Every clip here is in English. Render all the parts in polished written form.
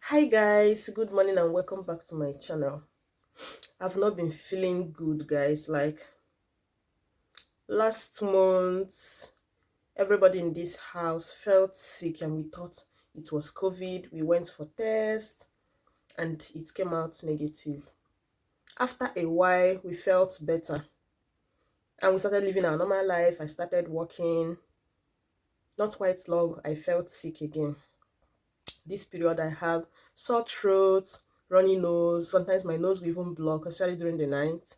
Hi guys, good morning and welcome back to my channel. I've not been feeling good, guys. Like last month, everybody in this house felt sick and we thought it was COVID. We went for tests and it came out negative. After a while, we felt better and we started living our normal life. I started working. Not quite long, I felt sick again. This period, I have sore throat, runny nose. Sometimes my nose will even block, especially during the night.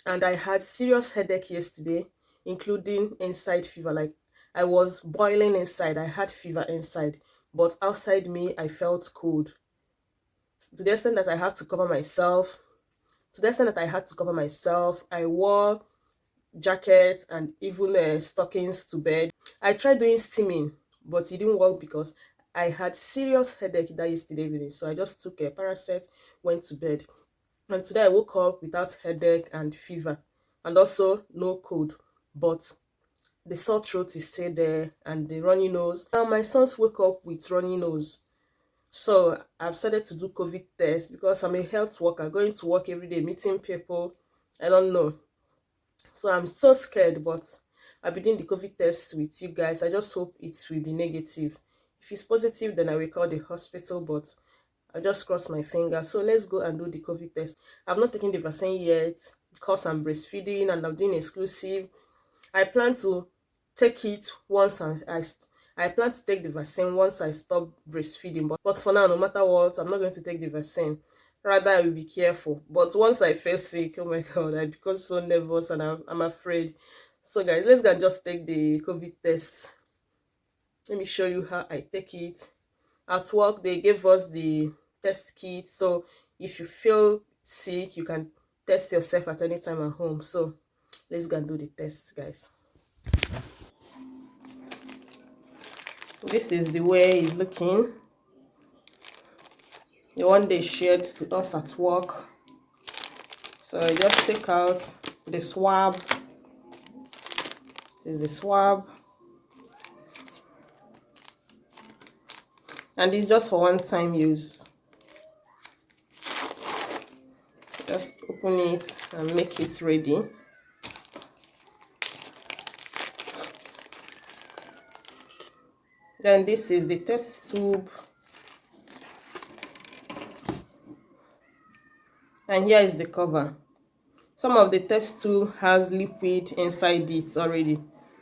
And I had serious headache yesterday, including inside fever. Like I was boiling inside. I had fever inside, but outside me, I felt cold. To the extent that I had to cover myself. To the extent that I had to cover myself, I wore jacket and even stockings to bed. I tried doing steaming, but it didn't work because I had serious headache that yesterday evening. So I just took a Paracet, went to bed. And today I woke up without headache and fever and also no cold, but the sore throat is still there and the runny nose. Now my sons woke up with runny nose. So I've started to do COVID test because I'm a health worker, going to work every day, meeting people. I don't know. So I'm so scared, but I'll be doing the COVID test with you guys. I just hope it will be negative. If it's positive, then I will call the hospital, but I just cross my fingers. So let's go and do the COVID test. I've not taken the vaccine yet because I'm breastfeeding and I'm doing exclusive. I plan to take it once I plan to take the vaccine once I stop breastfeeding. But for now, no matter what, I'm not going to take the vaccine. Rather, I will be careful. But once I feel sick, oh my God, I become so nervous and I'm afraid. So guys, let's go and just take the COVID test. Let me show you how I take it. At work, they gave us the test kit. So if you feel sick, you can test yourself at any time at home. So let's go and do the test, guys. This is the way it's looking. The one they shared to us at work. So I just take out the swab. This is the swab. And it's just for one time use. Just open it and make it ready. Then this is the test tube. And here is the cover. Some of the test tube has liquid inside it already.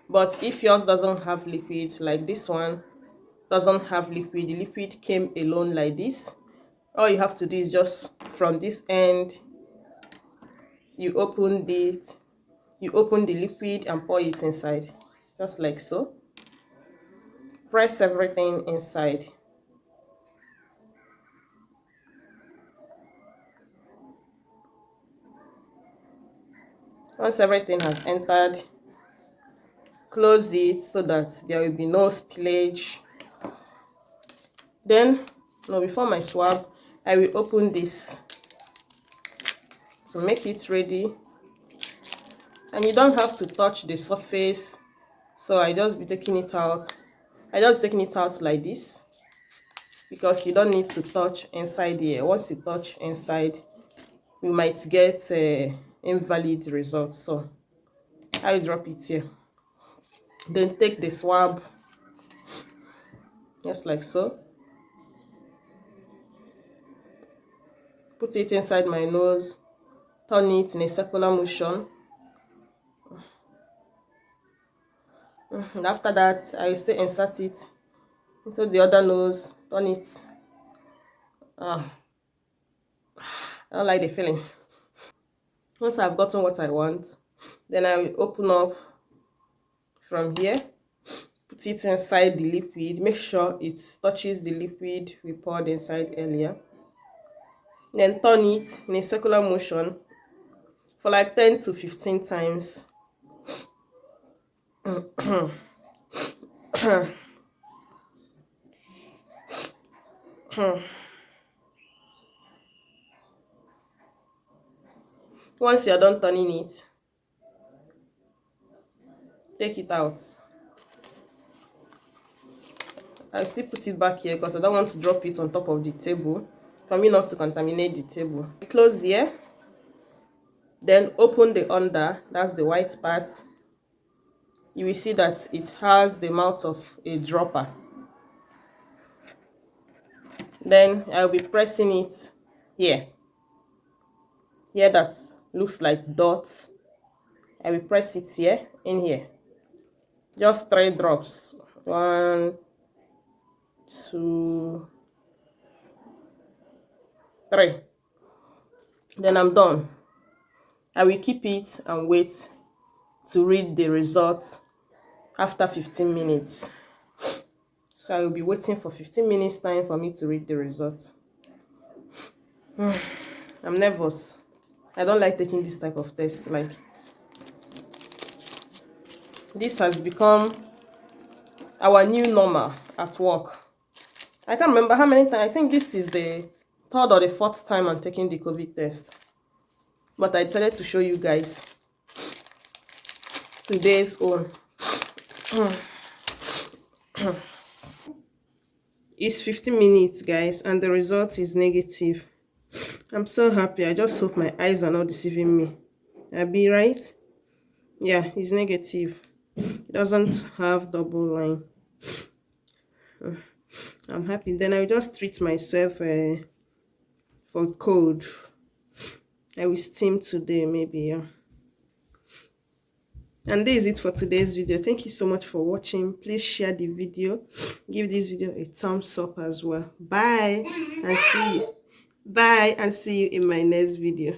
But if yours doesn't have liquid, like this one doesn't have liquid, the liquid came alone like this. All you have to do is just from this end, you open the liquid and pour it inside, just like so. Press everything inside. Once everything has entered, close it so that there will be no spillage. Then, no, before my swab, I will open this to make it ready. And you don't have to touch the surface, so I just be taking it out. I just taking it out like this because you don't need to touch inside here. Once you touch inside, you might get invalid results. So I drop it here. Then take the swab, just like so. Put it inside my nose. Turn it in a circular motion. And after that, I will still insert it into the other nose. Turn it. I don't like the feeling. Once I've gotten what I want, then I will open up from here. Put it inside the liquid. Make sure it touches the liquid we poured inside earlier. Then turn it in a circular motion for like 10 to 15 times. Once you're done turning it, take it out I still put it back here because I don't want to drop it on top of the table for me not to contaminate the table. Close here, then open the under, that's the white part. You will see that it has the mouth of a dropper. Then I'll be pressing it here. Here that looks like dots. I will press it here, in here. Just 3 drops. 1, 2, 3. Then I'm done. I will keep it and wait to read the result after 15 minutes. So I will be waiting for 15 minutes time for me to read the result. I'm nervous. I don't like taking this type of test. Like, this has become our new normal at work. I can't remember how many times. I think this is the 3rd or the 4th time I'm taking the COVID test. But I decided to show you guys today's own. It's 15 minutes, guys, and the result is negative. I'm so happy. I just hope my eyes are not deceiving me. I'll be right. Yeah, it's negative. It doesn't have double line. I'm happy. Then I'll just treat myself for cold. I will steam today, maybe. Yeah. And this is it for today's video. Thank you so much for watching. Please share the video. Give this video a thumbs up as well. Bye and see you. Bye and see you in my next video.